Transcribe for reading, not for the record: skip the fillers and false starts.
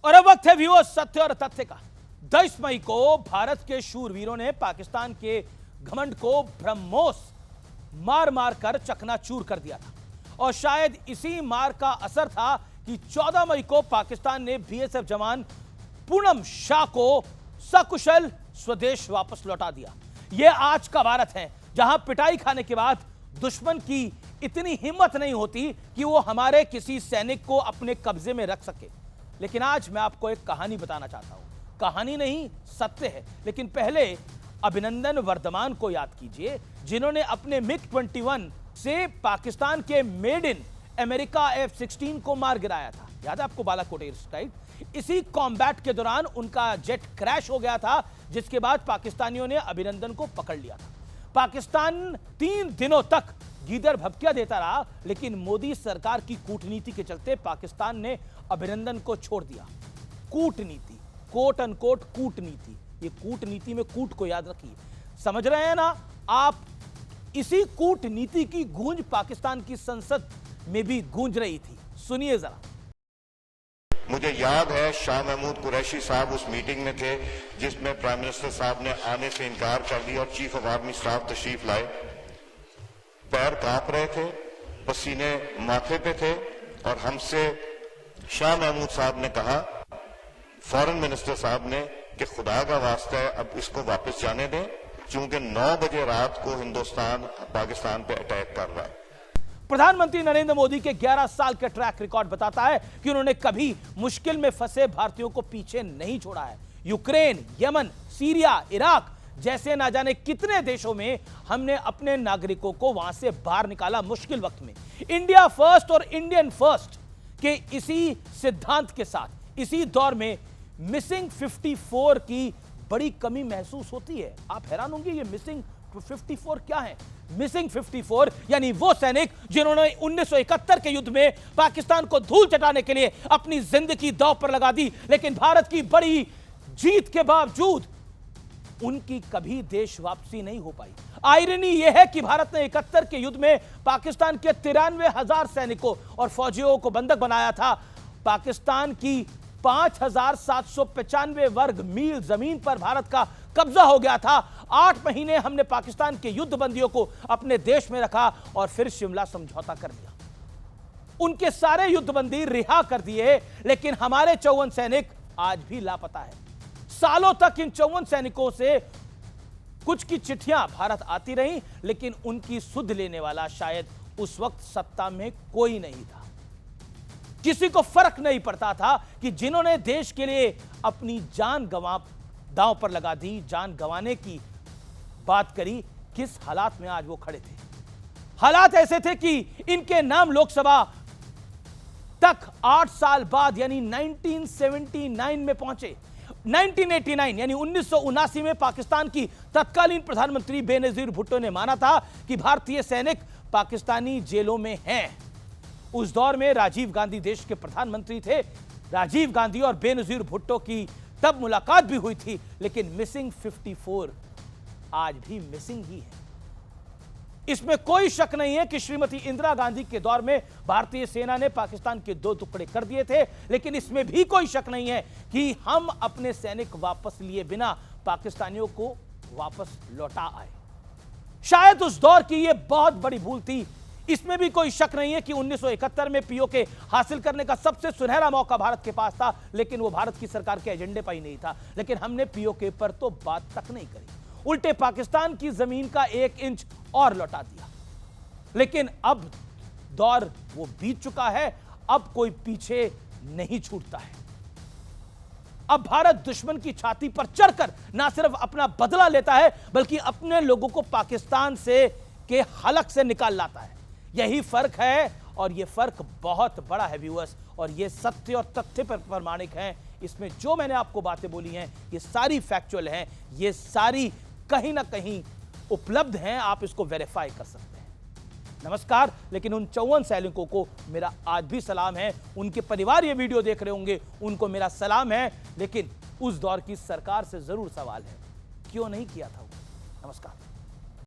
और अब वक्त है व्यूअर्स सत्य और तथ्य का। 22 मई को भारत के शूरवीरों ने पाकिस्तान के घमंड को ब्रह्मोस मार मार कर चकनाचूर कर दिया था और शायद इसी मार का असर था कि 14 मई को पाकिस्तान ने बीएसएफ जवान पूनम शाह को सकुशल स्वदेश वापस लौटा दिया। यह आज का भारत है जहां पिटाई खाने के बाद दुश्मन की इतनी हिम्मत नहीं होती कि वो हमारे किसी सैनिक को अपने कब्जे में रख सके। लेकिन आज मैं आपको एक कहानी बताना चाहता हूं। कहानी नहीं, सत्य है। लेकिन पहले अभिनंदन वर्धमान को याद कीजिए, जिन्होंने अपने मिग-21 से पाकिस्तान के मेड इन अमेरिका F-16 को मार गिराया था। याद है आपको बालाकोट एयर स्ट्राइक? इसी कॉम्बैट के दौरान उनका जेट क्रैश हो गया था, जिसके बाद पाकिस्तानियों ने अभिनंदन को पकड़ लिया था। पाकिस्तान 3 दिनों तक गीदड़ भभकिया देता रहा, लेकिन मोदी सरकार की कूटनीति के चलते पाकिस्तान ने अभिनंदन को छोड़ दिया। कूटनीति, कोट अनकोट कूटनीति, ये कूटनीति में कूट को याद रखिए। समझ रहे हैं ना आप? इसी कूटनीति की गूंज पाकिस्तान की संसद में भी गूंज रही थी। सुनिए जरा। मुझे याद है शाह महमूद कुरैशी साहब उस मीटिंग में थे जिसमें प्राइम मिनिस्टर साहब ने आने से इनकार कर दिया और चीफ ऑफ आर्मी स्टाफ तशरीफ लाए। पैर कांप रहे थे, पसीने माथे पे थे और हमसे शाह महमूद साहब ने कहा, फॉरेन मिनिस्टर साहब ने, कि खुदा का वास्ता है अब इसको वापस जाने दें, क्योंकि 9 बजे रात को हिंदुस्तान पाकिस्तान पे अटैक कर रहा है। प्रधानमंत्री नरेंद्र मोदी के 11 साल का ट्रैक रिकॉर्ड बताता है कि उन्होंने कभी मुश्किल में फंसे भारतीयों को पीछे नहीं छोड़ा है। यूक्रेन, यमन, सीरिया, इराक जैसे ना जाने कितने देशों में हमने अपने नागरिकों को वहां से बाहर निकाला मुश्किल वक्त में। इंडिया फर्स्ट और इंडियन फर्स्ट के इसी सिद्धांत के साथ इसी दौर में मिसिंग 54 की बड़ी कमी महसूस होती है। आप हैरान होंगे, ये मिसिंग 54 क्या है? मिसिंग 54 यानी वो सैनिक जिन्होंने 1971 के युद्ध में पाकिस्तान को धूल चटाने के लिए अपनी जिंदगी दांव पर लगा दी, लेकिन भारत की बड़ी जीत के बावजूद उनकी कभी देश वापसी नहीं हो पाई। आयरनी यह है कि भारत ने 71 के युद्ध में पाकिस्तान के 93,000 सैनिकों और फौजियों को बंधक बनाया था। पाकिस्तान की 5,795 वर्ग मील जमीन पर भारत का कब्जा हो गया था। 8 महीने हमने पाकिस्तान के युद्ध बंदियों को अपने देश में रखा और फिर शिमला समझौता कर दिया। उनके सारे युद्धबंदी रिहा कर दिए, लेकिन हमारे 54 सैनिक आज भी लापता है। सालों तक इन 54 सैनिकों से कुछ की चिट्ठियां भारत आती रही, लेकिन उनकी सुध लेने वाला शायद उस वक्त सत्ता में कोई नहीं था। किसी को फर्क नहीं पड़ता था कि जिन्होंने देश के लिए अपनी जान दांव पर लगा दी, जान गंवाने की बात करी, किस हालात में आज वो खड़े थे। हालात ऐसे थे कि इनके नाम लोकसभा तक 8 साल बाद यानी 1979 में पहुंचे। 1989 यानी 1979 में पाकिस्तान की तत्कालीन प्रधानमंत्री बेनजीर भुट्टो ने माना था कि भारतीय सैनिक पाकिस्तानी जेलों में हैं। उस दौर में राजीव गांधी देश के प्रधानमंत्री थे। राजीव गांधी और बेनजीर भुट्टो की तब मुलाकात भी हुई थी, लेकिन मिसिंग 54 आज भी मिसिंग ही है। इसमें कोई शक नहीं है कि श्रीमती इंदिरा गांधी के दौर में भारतीय सेना ने पाकिस्तान के 2 टुकड़े कर दिए थे, लेकिन इसमें भी कोई शक नहीं है कि हम अपने सैनिक वापस लिए बिना पाकिस्तानियों को वापस लौटा आए। शायद उस दौर की यह बहुत बड़ी भूल थी। इसमें भी कोई शक नहीं है कि 1971 में पीओके हासिल करने का सबसे सुनहरा मौका भारत के पास था, लेकिन वो भारत की सरकार के एजेंडे पर ही नहीं था। लेकिन हमने पीओके पर तो बात तक नहीं करी, उल्टे पाकिस्तान की जमीन का 1 इंच और लौटा दिया। लेकिन अब दौर वो बीत चुका है, अब कोई पीछे नहीं छूटता है। अब भारत दुश्मन की छाती पर चढ़कर ना सिर्फ अपना बदला लेता है, बल्कि अपने लोगों को पाकिस्तान से के हलक से निकाल लाता है। यही फर्क है और यह फर्क बहुत बड़ा है व्यूअर्स, और यह सत्य और तथ्य पर प्रमाणिक है। इसमें जो मैंने आपको बातें बोली हैं ये सारी फैक्चुअल हैं, ये सारी कहीं ना कहीं उपलब्ध हैं, आप इसको वेरीफाई कर सकते हैं। नमस्कार। लेकिन उन 54 सैनिकों को मेरा आज भी सलाम है। उनके परिवार ये वीडियो देख रहे होंगे, उनको मेरा सलाम है। लेकिन उस दौर की सरकार से जरूर सवाल है, क्यों नहीं किया था वो? नमस्कार।